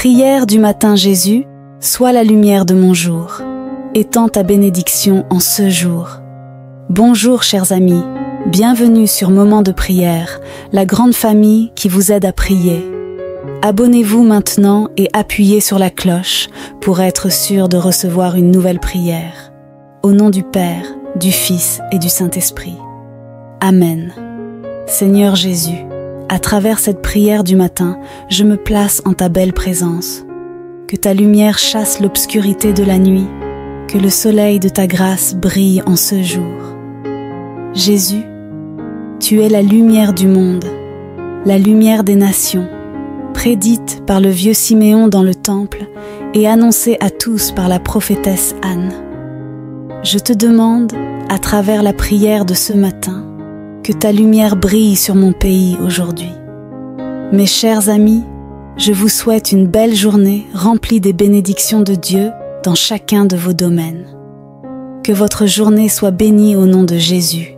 prière du matin, Jésus, sois la lumière de mon jour. Étends ta bénédiction en ce jour. Bonjour chers amis, bienvenue sur Moment de prière, la grande famille qui vous aide à prier. Abonnez-vous maintenant et appuyez sur la cloche pour être sûr de recevoir une nouvelle prière. Au nom du Père, du Fils et du Saint-Esprit. Amen. Seigneur Jésus, à travers cette prière du matin, je me place en ta belle présence. Que ta lumière chasse l'obscurité de la nuit, que le soleil de ta grâce brille en ce jour. Jésus, tu es la lumière du monde, la lumière des nations, prédite par le vieux Siméon dans le temple et annoncée à tous par la prophétesse Anne. Je te demande, à travers la prière de ce matin, que ta lumière brille sur mon pays aujourd'hui. Mes chers amis, je vous souhaite une belle journée remplie des bénédictions de Dieu dans chacun de vos domaines. Que votre journée soit bénie au nom de Jésus.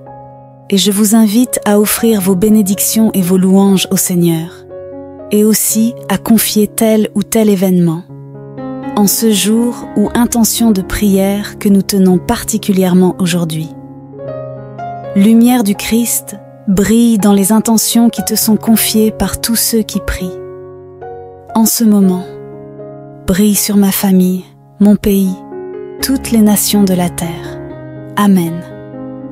Et je vous invite à offrir vos bénédictions et vos louanges au Seigneur, et aussi à confier tel ou tel événement, en ce jour ou intention de prière que nous tenons particulièrement aujourd'hui. Lumière du Christ, brille dans les intentions qui te sont confiées par tous ceux qui prient. En ce moment, brille sur ma famille, mon pays, toutes les nations de la terre. Amen.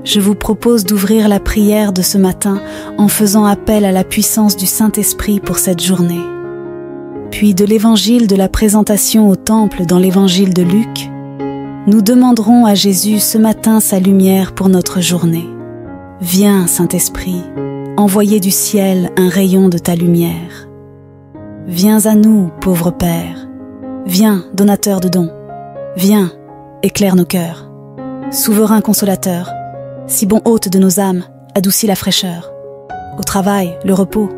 Je vous propose d'ouvrir la prière de ce matin en faisant appel à la puissance du Saint-Esprit pour cette journée. Puis de l'évangile de la présentation au temple dans l'évangile de Luc, nous demanderons à Jésus ce matin sa lumière pour notre journée. Viens, Saint-Esprit, envoyer du ciel un rayon de ta lumière. Viens à nous, pauvre Père. Viens, donateur de dons. Viens, éclaire nos cœurs. Souverain consolateur, si bon hôte de nos âmes, adoucis la fraîcheur. Au travail, le repos.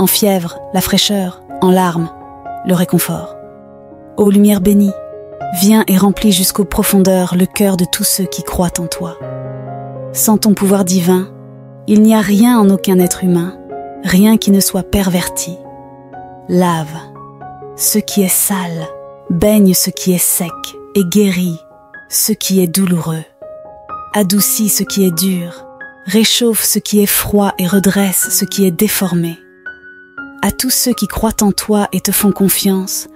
En fièvre, la fraîcheur. En larmes, le réconfort. Ô lumière bénie, viens et remplis jusqu'aux profondeurs le cœur de tous ceux qui croient en toi. Sans ton pouvoir divin, il n'y a rien en aucun être humain, rien qui ne soit perverti. Lave ce qui est sale, baigne ce qui est sec et guéris ce qui est douloureux. Adoucis ce qui est dur, réchauffe ce qui est froid et redresse ce qui est déformé. À tous ceux qui croient en toi et te font confiance,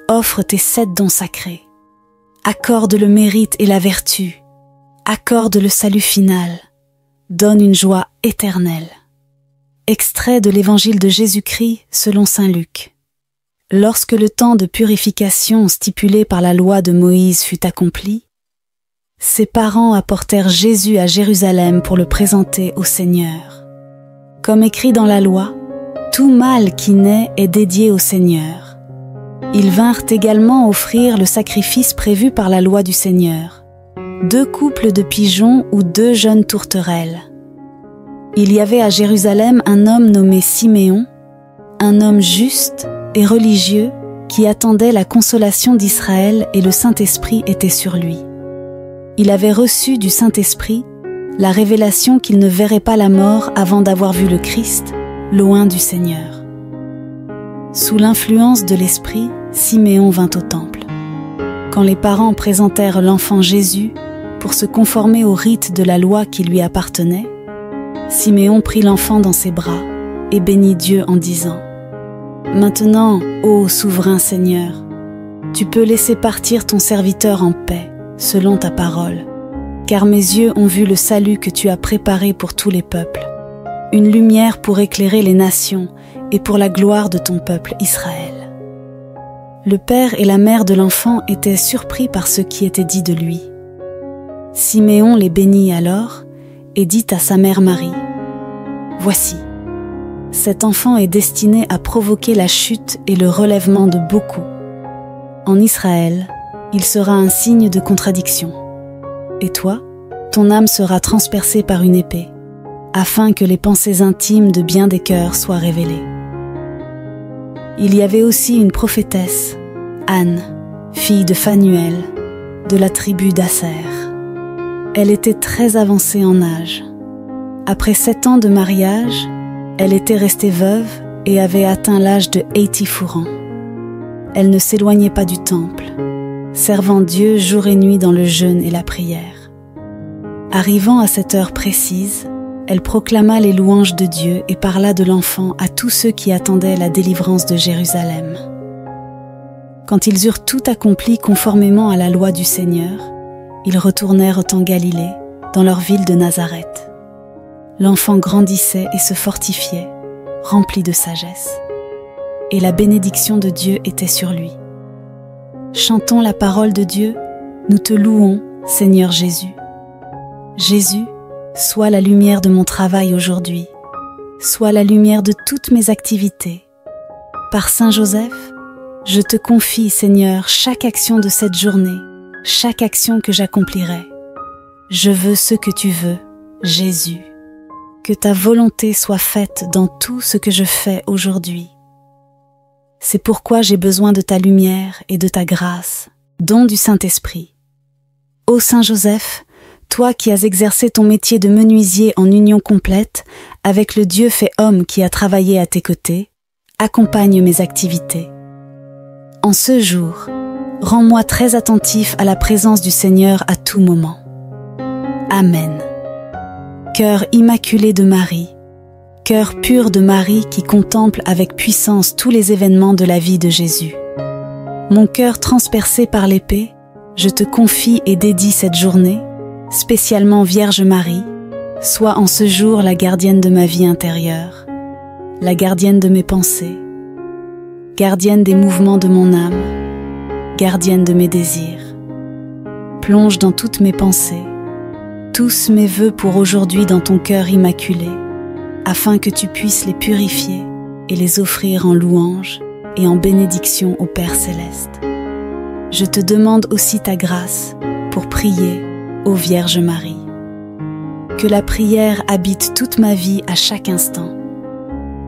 offre tes 7 dons sacrés. Accorde le mérite et la vertu. Accorde le salut final, donne une joie éternelle. Extrait de l'évangile de Jésus-Christ selon saint Luc. Lorsque le temps de purification stipulé par la loi de Moïse fut accompli, ses parents apportèrent Jésus à Jérusalem pour le présenter au Seigneur. Comme écrit dans la loi, tout mâle qui naît est dédié au Seigneur. Ils vinrent également offrir le sacrifice prévu par la loi du Seigneur. 2 couples de pigeons ou 2 jeunes tourterelles. Il y avait à Jérusalem un homme nommé Siméon, un homme juste et religieux qui attendait la consolation d'Israël et le Saint-Esprit était sur lui. Il avait reçu du Saint-Esprit la révélation qu'il ne verrait pas la mort avant d'avoir vu le Christ, loin du Seigneur. Sous l'influence de l'Esprit, Siméon vint au temple. Quand les parents présentèrent l'enfant Jésus pour se conformer au rite de la loi qui lui appartenait, Siméon prit l'enfant dans ses bras et bénit Dieu en disant « Maintenant, ô souverain Seigneur, tu peux laisser partir ton serviteur en paix, selon ta parole, car mes yeux ont vu le salut que tu as préparé pour tous les peuples, une lumière pour éclairer les nations et pour la gloire de ton peuple Israël. » Le père et la mère de l'enfant étaient surpris par ce qui était dit de lui. Siméon les bénit alors et dit à sa mère Marie, « Voici, cet enfant est destiné à provoquer la chute et le relèvement de beaucoup. En Israël, il sera un signe de contradiction. Et toi, ton âme sera transpercée par une épée, afin que les pensées intimes de bien des cœurs soient révélées. » Il y avait aussi une prophétesse, Anne, fille de Phanuel, de la tribu d'Aser. Elle était très avancée en âge. Après 7 ans de mariage, elle était restée veuve et avait atteint l'âge de 84 ans. elle ne s'éloignait pas du temple, servant Dieu jour et nuit dans le jeûne et la prière. Arrivant à cette heure précise, elle proclama les louanges de Dieu et parla de l'enfant à tous ceux qui attendaient la délivrance de Jérusalem. Quand ils eurent tout accompli conformément à la loi du Seigneur, ils retournèrent en Galilée, dans leur ville de Nazareth. L'enfant grandissait et se fortifiait, rempli de sagesse, et la bénédiction de Dieu était sur lui. Chantons la parole de Dieu, nous te louons, Seigneur Jésus. Jésus, sois la lumière de mon travail aujourd'hui, sois la lumière de toutes mes activités. Par Saint Joseph, je te confie, Seigneur, chaque action de cette journée, chaque action que j'accomplirai. Je veux ce que tu veux, Jésus. Que ta volonté soit faite dans tout ce que je fais aujourd'hui. C'est pourquoi j'ai besoin de ta lumière et de ta grâce, don du Saint-Esprit. Ô Saint Joseph, toi qui as exercé ton métier de menuisier en union complète avec le Dieu fait homme qui a travaillé à tes côtés, accompagne mes activités. En ce jour, rends-moi très attentif à la présence du Seigneur à tout moment. Amen. Cœur immaculé de Marie, cœur pur de Marie qui contemple avec puissance tous les événements de la vie de Jésus. Mon cœur transpercé par l'épée, je te confie et dédie cette journée, spécialement Vierge Marie, sois en ce jour la gardienne de ma vie intérieure, la gardienne de mes pensées, gardienne des mouvements de mon âme, gardienne de mes désirs. Plonge dans toutes mes pensées, tous mes vœux pour aujourd'hui dans ton cœur immaculé, afin que tu puisses les purifier et les offrir en louange et en bénédiction au Père Céleste. Je te demande aussi ta grâce pour prier, ô Vierge Marie. Que la prière habite toute ma vie à chaque instant.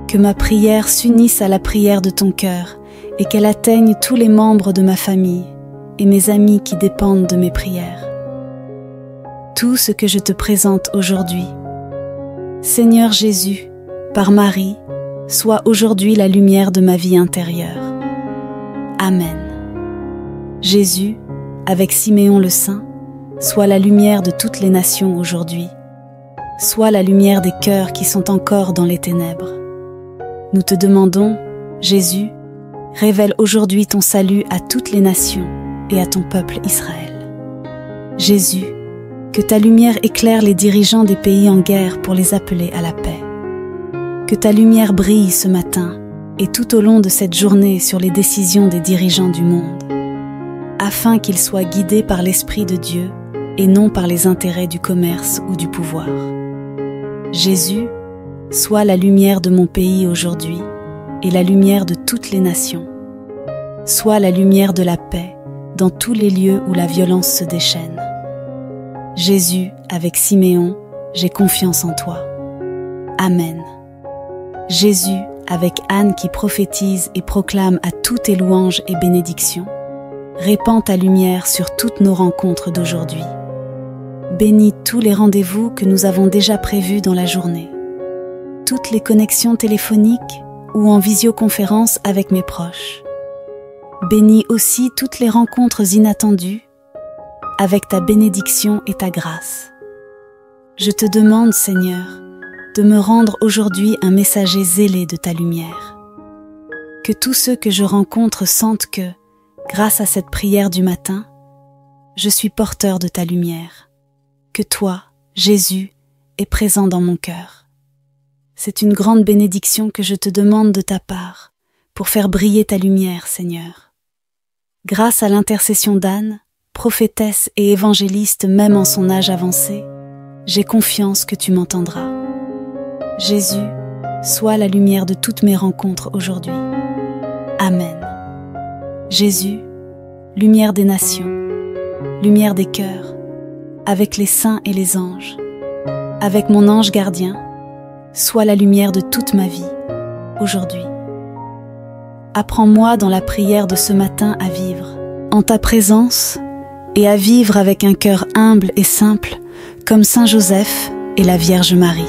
Que ma prière s'unisse à la prière de ton cœur et qu'elle atteigne tous les membres de ma famille et mes amis qui dépendent de mes prières. Tout ce que je te présente aujourd'hui, Seigneur Jésus, par Marie, sois aujourd'hui la lumière de ma vie intérieure. Amen. Jésus, avec Siméon le Saint, sois la lumière de toutes les nations aujourd'hui. Sois la lumière des cœurs qui sont encore dans les ténèbres. Nous te demandons, Jésus, révèle aujourd'hui ton salut à toutes les nations et à ton peuple Israël. Jésus, que ta lumière éclaire les dirigeants des pays en guerre pour les appeler à la paix. Que ta lumière brille ce matin et tout au long de cette journée sur les décisions des dirigeants du monde, afin qu'ils soient guidés par l'Esprit de Dieu et non par les intérêts du commerce ou du pouvoir. Jésus, sois la lumière de mon pays aujourd'hui et la lumière de toutes les nations. Sois la lumière de la paix dans tous les lieux où la violence se déchaîne. Jésus, avec Siméon, j'ai confiance en toi. Amen. Jésus, avec Anne qui prophétise et proclame à tous tes louanges et bénédictions, répands ta lumière sur toutes nos rencontres d'aujourd'hui. Bénis tous les rendez-vous que nous avons déjà prévus dans la journée, toutes les connexions téléphoniques ou en visioconférence avec mes proches. Bénis aussi toutes les rencontres inattendues avec ta bénédiction et ta grâce. Je te demande, Seigneur, de me rendre aujourd'hui un messager zélé de ta lumière. Que tous ceux que je rencontre sentent que, grâce à cette prière du matin, je suis porteur de ta lumière, que toi, Jésus, es présent dans mon cœur. C'est une grande bénédiction que je te demande de ta part, pour faire briller ta lumière, Seigneur. Grâce à l'intercession d'Anne, prophétesse et évangéliste même en son âge avancé, j'ai confiance que tu m'entendras. Jésus, sois la lumière de toutes mes rencontres aujourd'hui. Amen. Jésus, lumière des nations, lumière des cœurs, avec les saints et les anges, avec mon ange gardien, sois la lumière de toute ma vie, aujourd'hui. Apprends-moi dans la prière de ce matin à vivre en ta présence et à vivre avec un cœur humble et simple comme Saint Joseph et la Vierge Marie.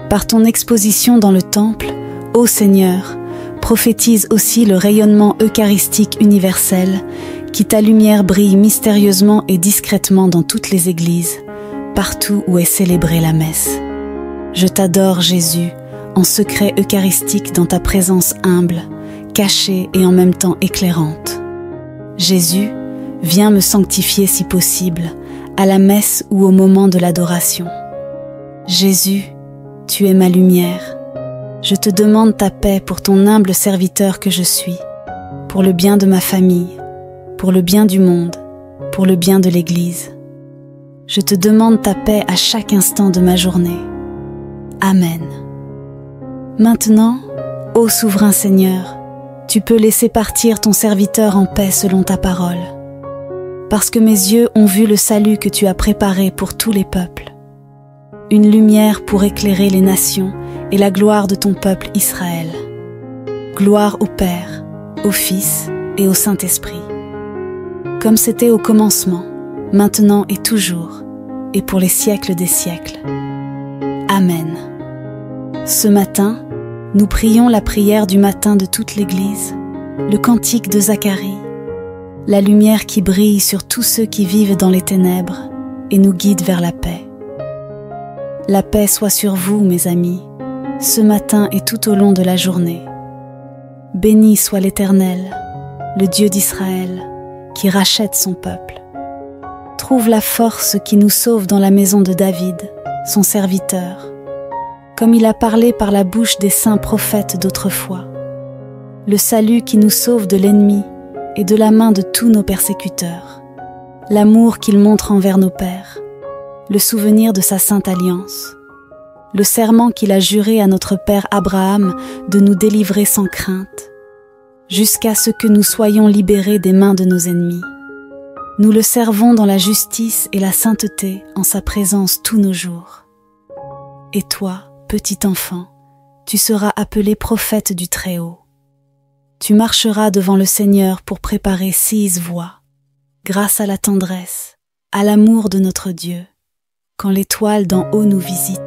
Par ton exposition dans le temple, ô Seigneur, prophétise aussi le rayonnement eucharistique universel, qui ta lumière brille mystérieusement et discrètement dans toutes les églises, partout où est célébrée la messe. Je t'adore, Jésus, en secret eucharistique dans ta présence humble, cachée et en même temps éclairante. Jésus, viens me sanctifier si possible, à la messe ou au moment de l'adoration. Jésus, tu es ma lumière. Je te demande ta paix pour ton humble serviteur que je suis, pour le bien de ma famille, pour le bien du monde, pour le bien de l'Église. Je te demande ta paix à chaque instant de ma journée. Amen. Maintenant, ô souverain Seigneur, tu peux laisser partir ton serviteur en paix selon ta parole, parce que mes yeux ont vu le salut que tu as préparé pour tous les peuples, une lumière pour éclairer les nations et la gloire de ton peuple Israël. Gloire au Père, au Fils et au Saint-Esprit, comme c'était au commencement, maintenant et toujours, et pour les siècles des siècles. Amen. Ce matin, nous prions la prière du matin de toute l'Église, le cantique de Zacharie, la lumière qui brille sur tous ceux qui vivent dans les ténèbres et nous guide vers la paix. La paix soit sur vous, mes amis, ce matin et tout au long de la journée. Béni soit l'Éternel, le Dieu d'Israël, qui rachète son peuple. Trouve la force qui nous sauve dans la maison de David, son serviteur, comme il a parlé par la bouche des saints prophètes d'autrefois. Le salut qui nous sauve de l'ennemi et de la main de tous nos persécuteurs. L'amour qu'il montre envers nos pères. Le souvenir de sa sainte alliance. Le serment qu'il a juré à notre père Abraham de nous délivrer sans crainte, jusqu'à ce que nous soyons libérés des mains de nos ennemis. Nous le servons dans la justice et la sainteté en sa présence tous nos jours. Et toi, petit enfant, tu seras appelé prophète du Très-Haut. Tu marcheras devant le Seigneur pour préparer 6 voies, grâce à la tendresse, à l'amour de notre Dieu, quand l'étoile d'en haut nous visite,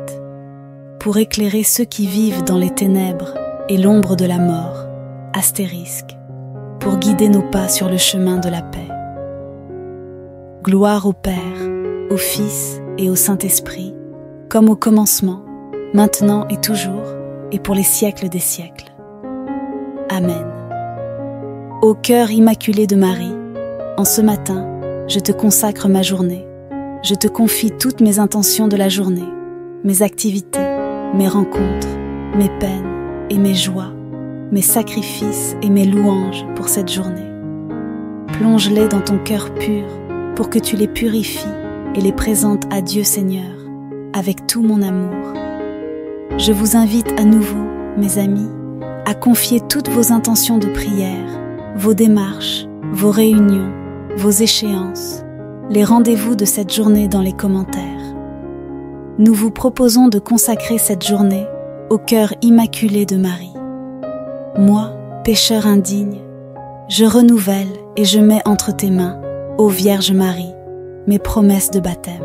pour éclairer ceux qui vivent dans les ténèbres et l'ombre de la mort, astérisque, pour guider nos pas sur le chemin de la paix. Gloire au Père, au Fils et au Saint-Esprit, comme au commencement, maintenant et toujours, et pour les siècles des siècles. Amen. Ô cœur immaculé de Marie, en ce matin, je te consacre ma journée. Je te confie toutes mes intentions de la journée, mes activités, mes rencontres, mes peines et mes joies, mes sacrifices et mes louanges pour cette journée. Plonge-les dans ton cœur pur pour que tu les purifies et les présentes à Dieu Seigneur avec tout mon amour. Je vous invite à nouveau, mes amis, à confier toutes vos intentions de prière, vos démarches, vos réunions, vos échéances, les rendez-vous de cette journée dans les commentaires. Nous vous proposons de consacrer cette journée au cœur immaculé de Marie. Moi, pécheur indigne, je renouvelle et je mets entre tes mains, ô Vierge Marie, mes promesses de baptême.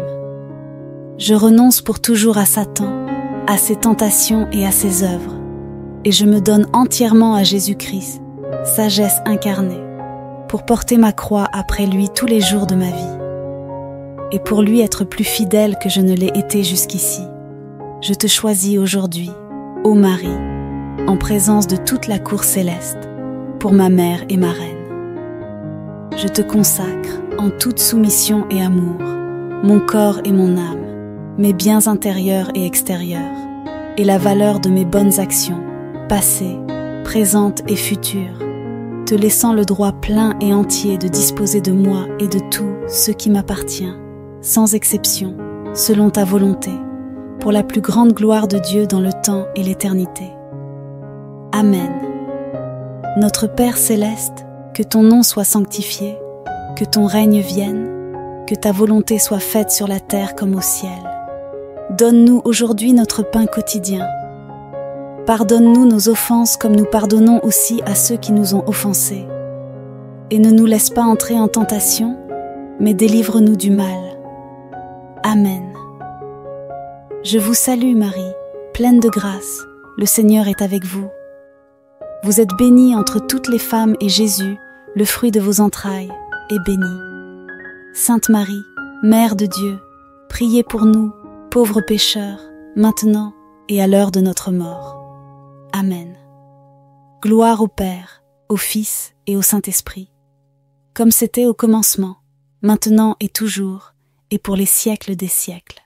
Je renonce pour toujours à Satan, à ses tentations et à ses œuvres, et je me donne entièrement à Jésus-Christ, sagesse incarnée, pour porter ma croix après lui tous les jours de ma vie, et pour lui être plus fidèle que je ne l'ai été jusqu'ici. Je te choisis aujourd'hui, ô Marie, en présence de toute la cour céleste, pour ma mère et ma reine. Je te consacre en toute soumission et amour, mon corps et mon âme, mes biens intérieurs et extérieurs, et la valeur de mes bonnes actions, passées, présentes et futures, te laissant le droit plein et entier de disposer de moi et de tout ce qui m'appartient, sans exception, selon ta volonté, pour la plus grande gloire de Dieu dans le temps et l'éternité. Amen. Notre Père céleste, que ton nom soit sanctifié, que ton règne vienne, que ta volonté soit faite sur la terre comme au ciel. Donne-nous aujourd'hui notre pain quotidien. Pardonne-nous nos offenses comme nous pardonnons aussi à ceux qui nous ont offensés. Et ne nous laisse pas entrer en tentation, mais délivre-nous du mal. Amen. Je vous salue Marie, pleine de grâce, le Seigneur est avec vous. Vous êtes bénie entre toutes les femmes et Jésus, le fruit de vos entrailles, est béni. Sainte Marie, Mère de Dieu, priez pour nous, pauvres pécheurs, maintenant et à l'heure de notre mort. Amen. Gloire au Père, au Fils et au Saint-Esprit, comme c'était au commencement, maintenant et toujours, et pour les siècles des siècles.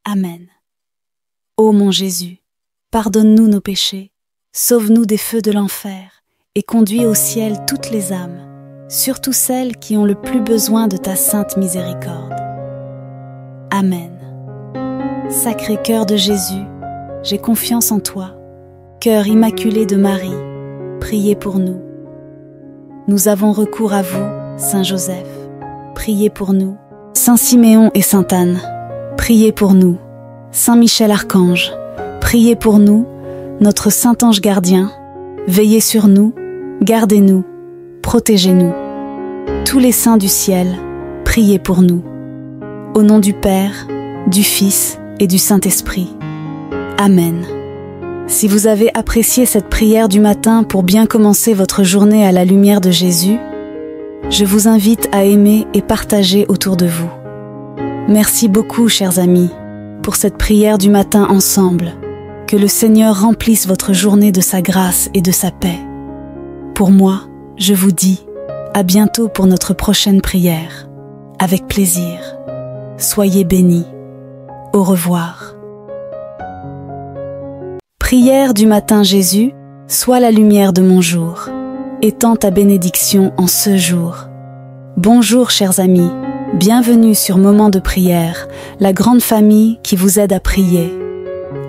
Amen. Ô mon Jésus, pardonne-nous nos péchés, sauve-nous des feux de l'enfer, et conduis au ciel toutes les âmes, surtout celles qui ont le plus besoin de ta sainte miséricorde. Amen. Sacré cœur de Jésus, j'ai confiance en toi. Cœur immaculé de Marie, priez pour nous. Nous avons recours à vous, Saint Joseph, priez pour nous. Saint Siméon et Sainte Anne, priez pour nous. Saint Michel Archange, priez pour nous. Notre Saint Ange gardien, veillez sur nous, gardez-nous, protégez-nous. Tous les saints du ciel, priez pour nous. Au nom du Père, du Fils et du Saint-Esprit. Amen. Si vous avez apprécié cette prière du matin pour bien commencer votre journée à la lumière de Jésus, je vous invite à aimer et partager autour de vous. Merci beaucoup, chers amis, pour cette prière du matin ensemble. Que le Seigneur remplisse votre journée de sa grâce et de sa paix. Pour moi, je vous dis à bientôt pour notre prochaine prière. Avec plaisir. Soyez bénis. Au revoir. Prière du matin Jésus, sois la lumière de mon jour. Étends ta bénédiction en ce jour. Bonjour chers amis, bienvenue sur Moment de prière, la grande famille qui vous aide à prier.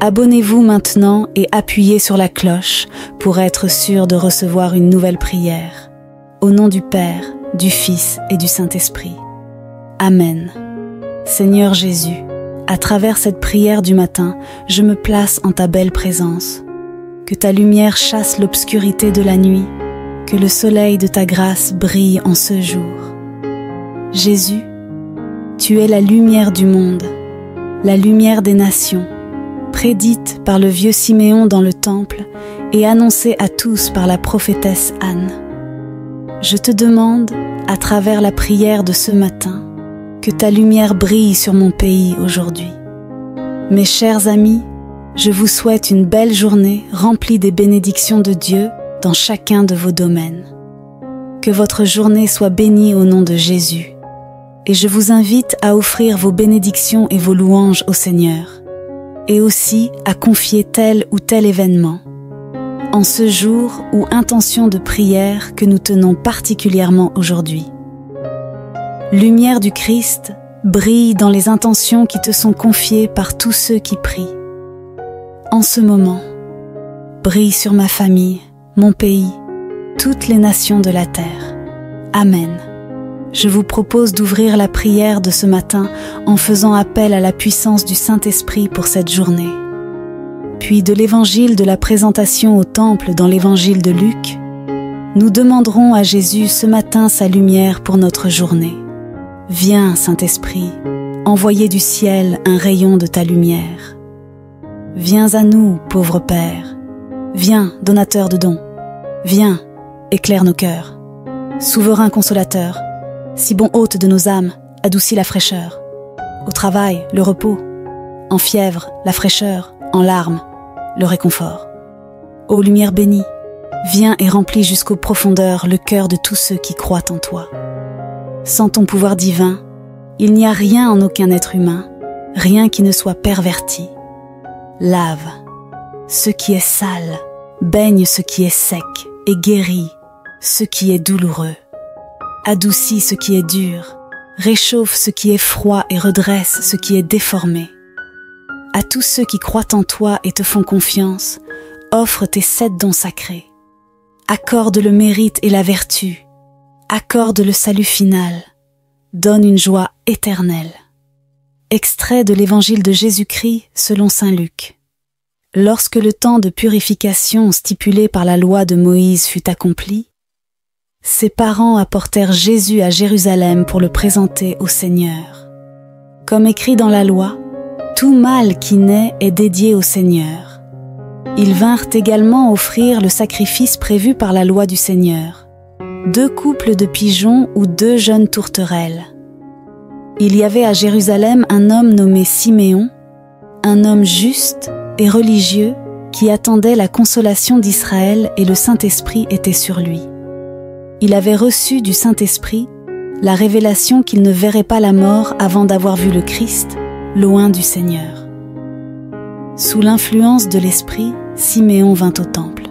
Abonnez-vous maintenant et appuyez sur la cloche pour être sûr de recevoir une nouvelle prière. Au nom du Père, du Fils et du Saint-Esprit. Amen. Seigneur Jésus, à travers cette prière du matin, je me place en ta belle présence. Que ta lumière chasse l'obscurité de la nuit, que le soleil de ta grâce brille en ce jour. Jésus, tu es la lumière du monde, la lumière des nations, prédite par le vieux Siméon dans le temple et annoncée à tous par la prophétesse Anne. Je te demande, à travers la prière de ce matin, que ta lumière brille sur mon pays aujourd'hui. Mes chers amis, je vous souhaite une belle journée remplie des bénédictions de Dieu dans chacun de vos domaines. Que votre journée soit bénie au nom de Jésus. Et je vous invite à offrir vos bénédictions et vos louanges au Seigneur. Et aussi à confier tel ou tel événement, en ce jour ou intention de prière que nous tenons particulièrement aujourd'hui. Lumière du Christ, brille dans les intentions qui te sont confiées par tous ceux qui prient. En ce moment, brille sur ma famille, mon pays, toutes les nations de la terre. Amen. Je vous propose d'ouvrir la prière de ce matin en faisant appel à la puissance du Saint-Esprit pour cette journée. Puis de l'évangile de la présentation au temple dans l'évangile de Luc, nous demanderons à Jésus ce matin sa lumière pour notre journée. Viens, Saint-Esprit, envoyer du ciel un rayon de ta lumière. Viens à nous, pauvre Père. Viens, donateur de dons. Viens, éclaire nos cœurs. Souverain consolateur, si bon hôte de nos âmes, adoucis la fraîcheur. Au travail, le repos. En fièvre, la fraîcheur. En larmes, le réconfort. Ô lumière bénie, viens et remplis jusqu'aux profondeurs le cœur de tous ceux qui croient en toi. Sans ton pouvoir divin, il n'y a rien en aucun être humain, rien qui ne soit perverti. Lave ce qui est sale, baigne ce qui est sec et guéris ce qui est douloureux. Adoucis ce qui est dur, réchauffe ce qui est froid et redresse ce qui est déformé. À tous ceux qui croient en toi et te font confiance, offre tes 7 dons sacrés. Accorde le mérite et la vertu, accorde le salut final, donne une joie éternelle. Extrait de l'évangile de Jésus-Christ selon saint Luc. Lorsque le temps de purification stipulé par la loi de Moïse fut accompli, ses parents apportèrent Jésus à Jérusalem pour le présenter au Seigneur. Comme écrit dans la loi, tout mâle qui naît est dédié au Seigneur. Ils vinrent également offrir le sacrifice prévu par la loi du Seigneur, 2 couples de pigeons ou 2 jeunes tourterelles. Il y avait à Jérusalem un homme nommé Siméon, un homme juste et religieux qui attendait la consolation d'Israël, et le Saint-Esprit était sur lui. Il avait reçu du Saint-Esprit la révélation qu'il ne verrait pas la mort avant d'avoir vu le Christ, loin du Seigneur. Sous l'influence de l'Esprit, Siméon vint au temple.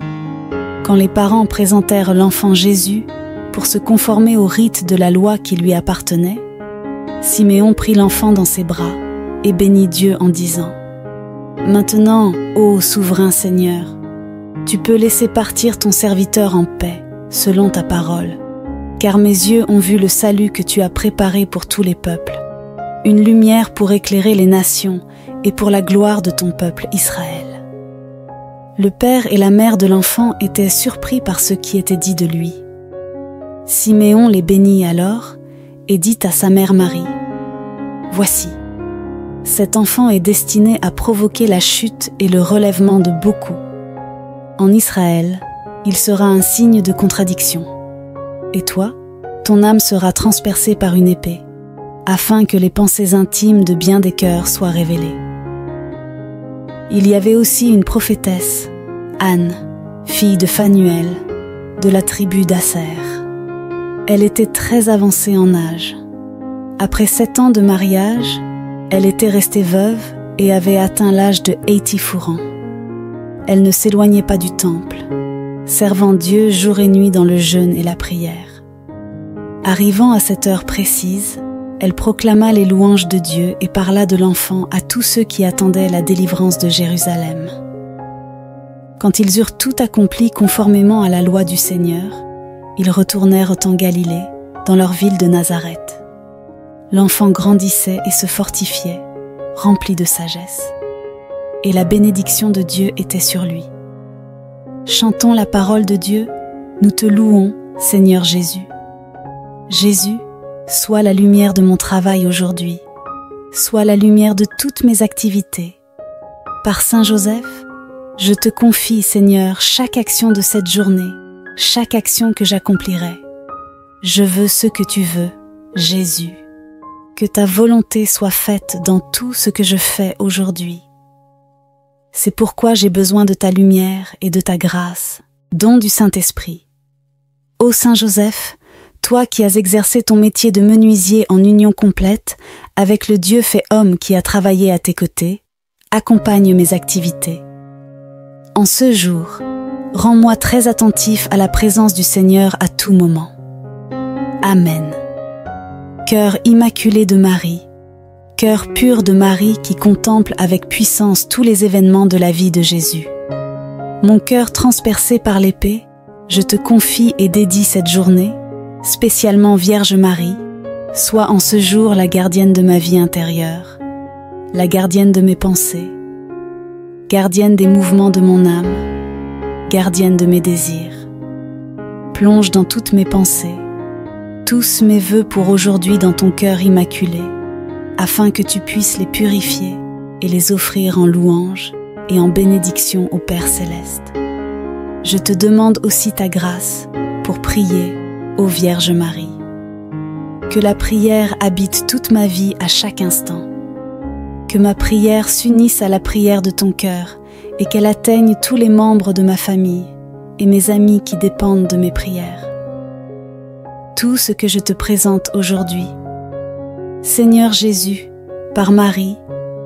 Quand les parents présentèrent l'enfant Jésus pour se conformer au rite de la loi qui lui appartenait, Siméon prit l'enfant dans ses bras et bénit Dieu en disant : « Maintenant, ô souverain Seigneur, tu peux laisser partir ton serviteur en paix, selon ta parole, car mes yeux ont vu le salut que tu as préparé pour tous les peuples, une lumière pour éclairer les nations et pour la gloire de ton peuple Israël. » Le père et la mère de l'enfant étaient surpris par ce qui était dit de lui. Siméon les bénit alors et dit à sa mère Marie : « Voici, cet enfant est destiné à provoquer la chute et le relèvement de beaucoup. En Israël, il sera un signe de contradiction. Et toi, ton âme sera transpercée par une épée, afin que les pensées intimes de bien des cœurs soient révélées. » Il y avait aussi une prophétesse, Anne, fille de Phanuel, de la tribu d'Aser. Elle était très avancée en âge. Après 7 ans de mariage, elle était restée veuve et avait atteint l'âge de 84 ans. Elle ne s'éloignait pas du temple, servant Dieu jour et nuit dans le jeûne et la prière. Arrivant à cette heure précise, elle proclama les louanges de Dieu et parla de l'enfant à tous ceux qui attendaient la délivrance de Jérusalem. Quand ils eurent tout accompli conformément à la loi du Seigneur, ils retournèrent en Galilée, dans leur ville de Nazareth. L'enfant grandissait et se fortifiait, rempli de sagesse, et la bénédiction de Dieu était sur lui. Chantons la parole de Dieu, nous te louons, Seigneur Jésus. Jésus, sois la lumière de mon travail aujourd'hui, sois la lumière de toutes mes activités. Par Saint Joseph, je te confie, Seigneur, chaque action de cette journée, chaque action que j'accomplirai. Je veux ce que tu veux, Jésus. Que ta volonté soit faite dans tout ce que je fais aujourd'hui. C'est pourquoi j'ai besoin de ta lumière et de ta grâce, don du Saint-Esprit. Ô Saint Joseph, toi qui as exercé ton métier de menuisier en union complète avec le Dieu fait homme qui a travaillé à tes côtés, accompagne mes activités. En ce jour, rends-moi très attentif à la présence du Seigneur à tout moment. Amen. Cœur immaculé de Marie, cœur pur de Marie qui contemple avec puissance tous les événements de la vie de Jésus. Mon cœur transpercé par l'épée, je te confie et dédie cette journée, spécialement Vierge Marie, sois en ce jour la gardienne de ma vie intérieure, la gardienne de mes pensées, gardienne des mouvements de mon âme, gardienne de mes désirs. Plonge dans toutes mes pensées, tous mes vœux pour aujourd'hui dans ton cœur immaculé, afin que tu puisses les purifier et les offrir en louange et en bénédiction au Père Céleste. Je te demande aussi ta grâce pour prier, ô Vierge Marie. Que la prière habite toute ma vie à chaque instant. Que ma prière s'unisse à la prière de ton cœur et qu'elle atteigne tous les membres de ma famille et mes amis qui dépendent de mes prières. Tout ce que je te présente aujourd'hui. Seigneur Jésus, par Marie,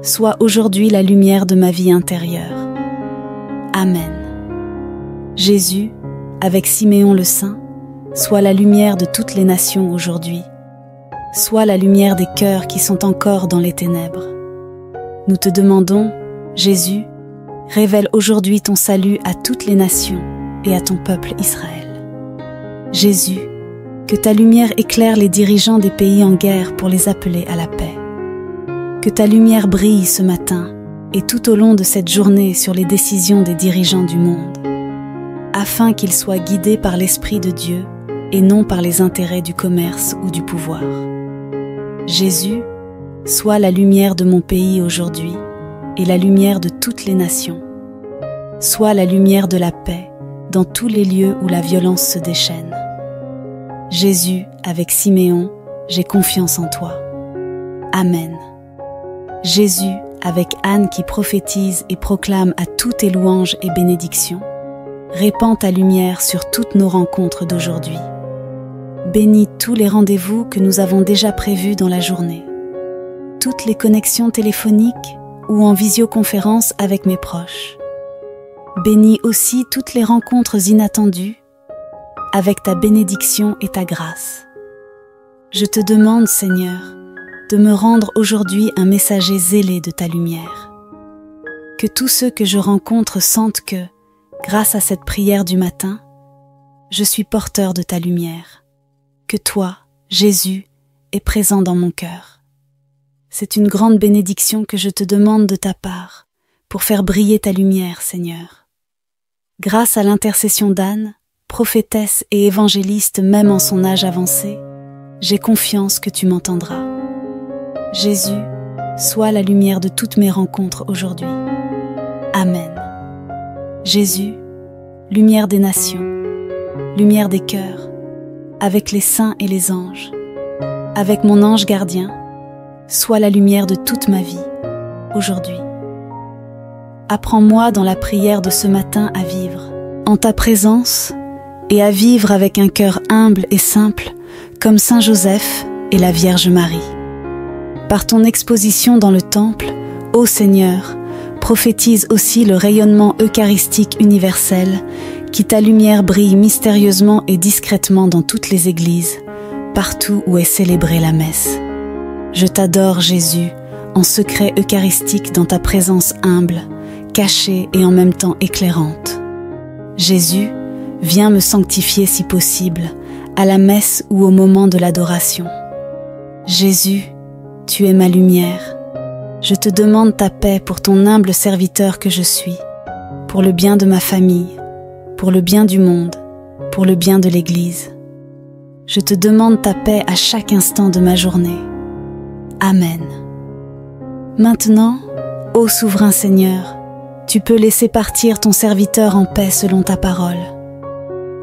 sois aujourd'hui la lumière de ma vie intérieure. Amen. Jésus, avec Siméon le Saint, sois la lumière de toutes les nations aujourd'hui. Sois la lumière des cœurs qui sont encore dans les ténèbres. Nous te demandons, Jésus, révèle aujourd'hui ton salut à toutes les nations et à ton peuple Israël. Jésus, que ta lumière éclaire les dirigeants des pays en guerre pour les appeler à la paix. Que ta lumière brille ce matin et tout au long de cette journée sur les décisions des dirigeants du monde, afin qu'ils soient guidés par l'Esprit de Dieu et non par les intérêts du commerce ou du pouvoir. Jésus, sois la lumière de mon pays aujourd'hui et la lumière de toutes les nations. sois la lumière de la paix dans tous les lieux où la violence se déchaîne. Jésus, avec Siméon, j'ai confiance en toi. Amen. Jésus, avec Anne qui prophétise et proclame à tous tes louanges et bénédictions, répands ta lumière sur toutes nos rencontres d'aujourd'hui. Bénis tous les rendez-vous que nous avons déjà prévus dans la journée, toutes les connexions téléphoniques ou en visioconférence avec mes proches. Bénis aussi toutes les rencontres inattendues avec ta bénédiction et ta grâce. Je te demande, Seigneur, de me rendre aujourd'hui un messager zélé de ta lumière. Que tous ceux que je rencontre sentent que, grâce à cette prière du matin, je suis porteur de ta lumière, que toi, Jésus, es présent dans mon cœur. C'est une grande bénédiction que je te demande de ta part pour faire briller ta lumière, Seigneur. Grâce à l'intercession d'Anne, prophétesse et évangéliste même en son âge avancé, j'ai confiance que tu m'entendras. Jésus, sois la lumière de toutes mes rencontres aujourd'hui. Amen. Jésus, lumière des nations, lumière des cœurs, avec les saints et les anges, avec mon ange gardien, sois la lumière de toute ma vie, aujourd'hui. Apprends-moi dans la prière de ce matin à vivre en ta présence et à vivre avec un cœur humble et simple comme Saint Joseph et la Vierge Marie. Par ton exposition dans le temple, ô Seigneur, prophétise aussi le rayonnement eucharistique universel, qui ta lumière brille mystérieusement et discrètement dans toutes les églises, partout où est célébrée la messe. Je t'adore, Jésus, en secret eucharistique dans ta présence humble, cachée et en même temps éclairante. Jésus, viens me sanctifier si possible, à la messe ou au moment de l'adoration. Jésus, tu es ma lumière. Je te demande ta paix pour ton humble serviteur que je suis, pour le bien de ma famille, pour le bien du monde, pour le bien de l'Église. Je te demande ta paix à chaque instant de ma journée. Amen. Maintenant, ô souverain Seigneur, tu peux laisser partir ton serviteur en paix selon ta parole,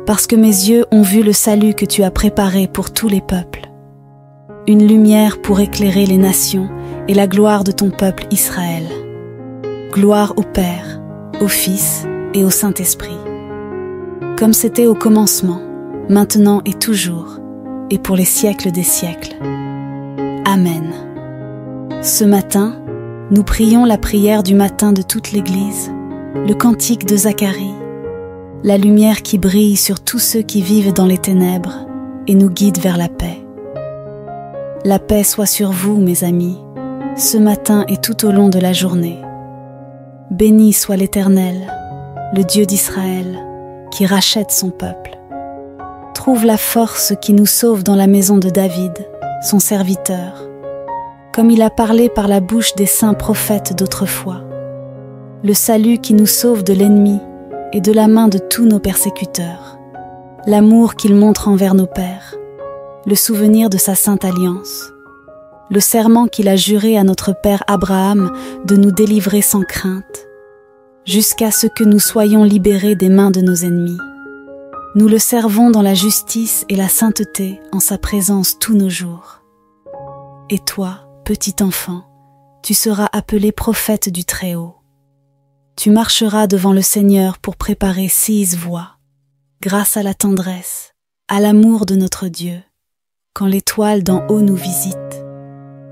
parce que mes yeux ont vu le salut que tu as préparé pour tous les peuples, une lumière pour éclairer les nations et la gloire de ton peuple Israël. Gloire au Père, au Fils et au Saint-Esprit, comme c'était au commencement, maintenant et toujours, et pour les siècles des siècles. Amen. Ce matin, nous prions la prière du matin de toute l'Église, le cantique de Zacharie, la lumière qui brille sur tous ceux qui vivent dans les ténèbres et nous guide vers la paix. La paix soit sur vous, mes amis, ce matin et tout au long de la journée. Béni soit l'Éternel, le Dieu d'Israël, qui rachète son peuple. Trouve la force qui nous sauve dans la maison de David, son serviteur, comme il a parlé par la bouche des saints prophètes d'autrefois. Le salut qui nous sauve de l'ennemi et de la main de tous nos persécuteurs. L'amour qu'il montre envers nos pères. Le souvenir de sa sainte alliance. Le serment qu'il a juré à notre père Abraham de nous délivrer sans crainte, jusqu'à ce que nous soyons libérés des mains de nos ennemis. Nous le servons dans la justice et la sainteté en sa présence tous nos jours. Et toi, petit enfant, tu seras appelé prophète du Très-Haut. Tu marcheras devant le Seigneur pour préparer 6 voies, grâce à la tendresse, à l'amour de notre Dieu, quand l'étoile d'en haut nous visite,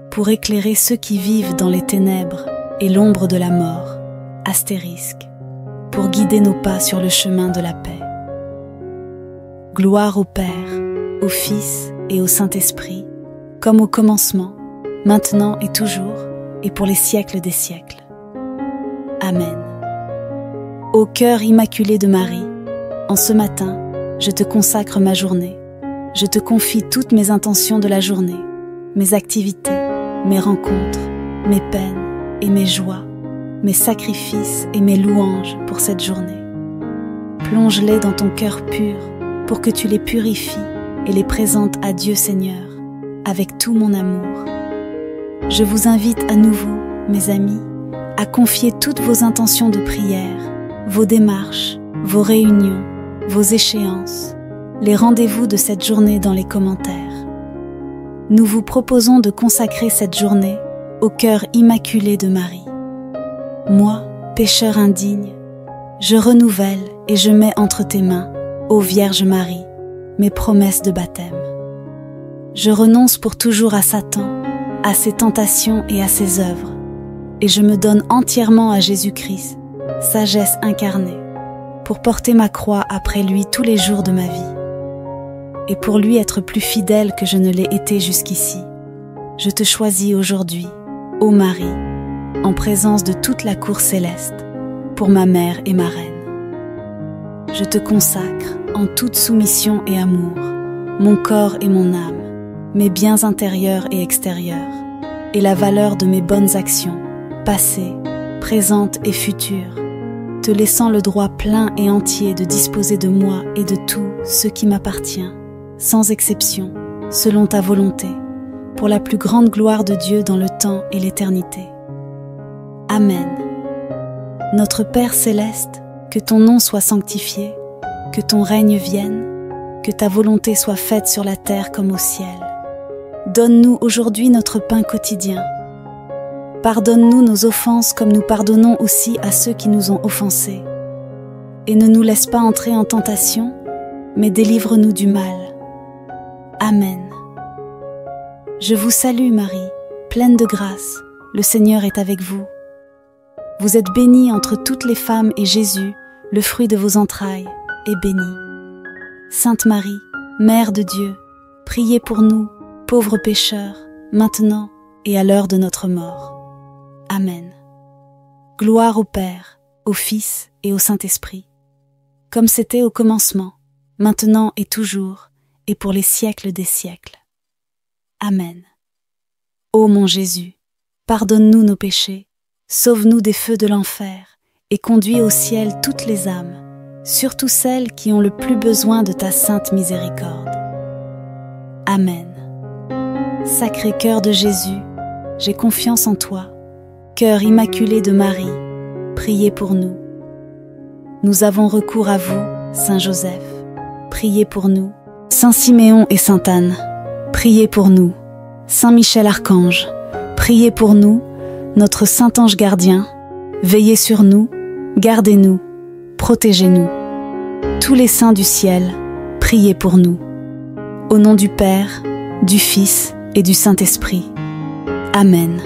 pour éclairer ceux qui vivent dans les ténèbres et l'ombre de la mort, astérisque, pour guider nos pas sur le chemin de la paix. Gloire au Père, au Fils et au Saint-Esprit, comme au commencement, maintenant et toujours, et pour les siècles des siècles. Amen. Ô cœur immaculé de Marie, en ce matin, je te consacre ma journée. Je te confie toutes mes intentions de la journée, mes activités, mes rencontres, mes peines et mes joies, mes sacrifices et mes louanges pour cette journée. Plonge-les dans ton cœur pur pour que tu les purifies et les présentes à Dieu Seigneur, avec tout mon amour. Je vous invite à nouveau, mes amis, à confier toutes vos intentions de prière, vos démarches, vos réunions, vos échéances, les rendez-vous de cette journée dans les commentaires. Nous vous proposons de consacrer cette journée au cœur immaculé de Marie. Moi, pécheur indigne, je renouvelle et je mets entre tes mains, ô Vierge Marie, mes promesses de baptême. Je renonce pour toujours à Satan, à ses tentations et à ses œuvres, et je me donne entièrement à Jésus-Christ, sagesse incarnée, pour porter ma croix après lui tous les jours de ma vie, et pour lui être plus fidèle que je ne l'ai été jusqu'ici. Je te choisis aujourd'hui, ô Marie, en présence de toute la cour céleste, pour ma mère et ma reine. Je te consacre en toute soumission et amour, mon corps et mon âme, mes biens intérieurs et extérieurs, et la valeur de mes bonnes actions, passées, présentes et futures, te laissant le droit plein et entier de disposer de moi et de tout ce qui m'appartient, sans exception, selon ta volonté, pour la plus grande gloire de Dieu dans le temps et l'éternité. Amen. Notre Père céleste, que ton nom soit sanctifié, que ton règne vienne, que ta volonté soit faite sur la terre comme au ciel. Donne-nous aujourd'hui notre pain quotidien. Pardonne-nous nos offenses comme nous pardonnons aussi à ceux qui nous ont offensés. Et ne nous laisse pas entrer en tentation, mais délivre-nous du mal. Amen. Je vous salue Marie, pleine de grâce, le Seigneur est avec vous. Vous êtes bénie entre toutes les femmes et Jésus, le fruit de vos entrailles, est béni. Sainte Marie, Mère de Dieu, priez pour nous, pauvres pécheurs, maintenant et à l'heure de notre mort. Amen. Gloire au Père, au Fils et au Saint-Esprit, comme c'était au commencement, maintenant et toujours, et pour les siècles des siècles. Amen. Ô mon Jésus, pardonne-nous nos péchés, sauve-nous des feux de l'enfer, et conduis au ciel toutes les âmes, surtout celles qui ont le plus besoin de ta sainte miséricorde. Amen. Sacré cœur de Jésus, j'ai confiance en toi. Cœur immaculé de Marie, priez pour nous. Nous avons recours à vous, Saint Joseph, priez pour nous. Saint Siméon et Sainte Anne, priez pour nous. Saint Michel Archange, priez pour nous. Notre Saint Ange gardien, veillez sur nous, gardez-nous, protégez-nous. Tous les saints du ciel, priez pour nous. Au nom du Père, du Fils et du Saint-Esprit. Amen.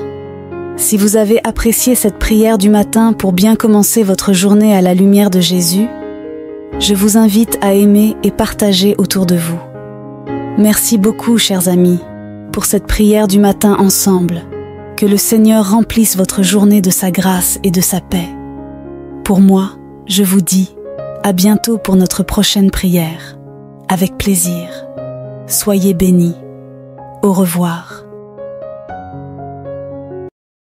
Si vous avez apprécié cette prière du matin pour bien commencer votre journée à la lumière de Jésus, je vous invite à aimer et partager autour de vous. Merci beaucoup, chers amis, pour cette prière du matin ensemble. Que le Seigneur remplisse votre journée de sa grâce et de sa paix. Pour moi, je vous dis à bientôt pour notre prochaine prière. Avec plaisir. Soyez bénis. Au revoir.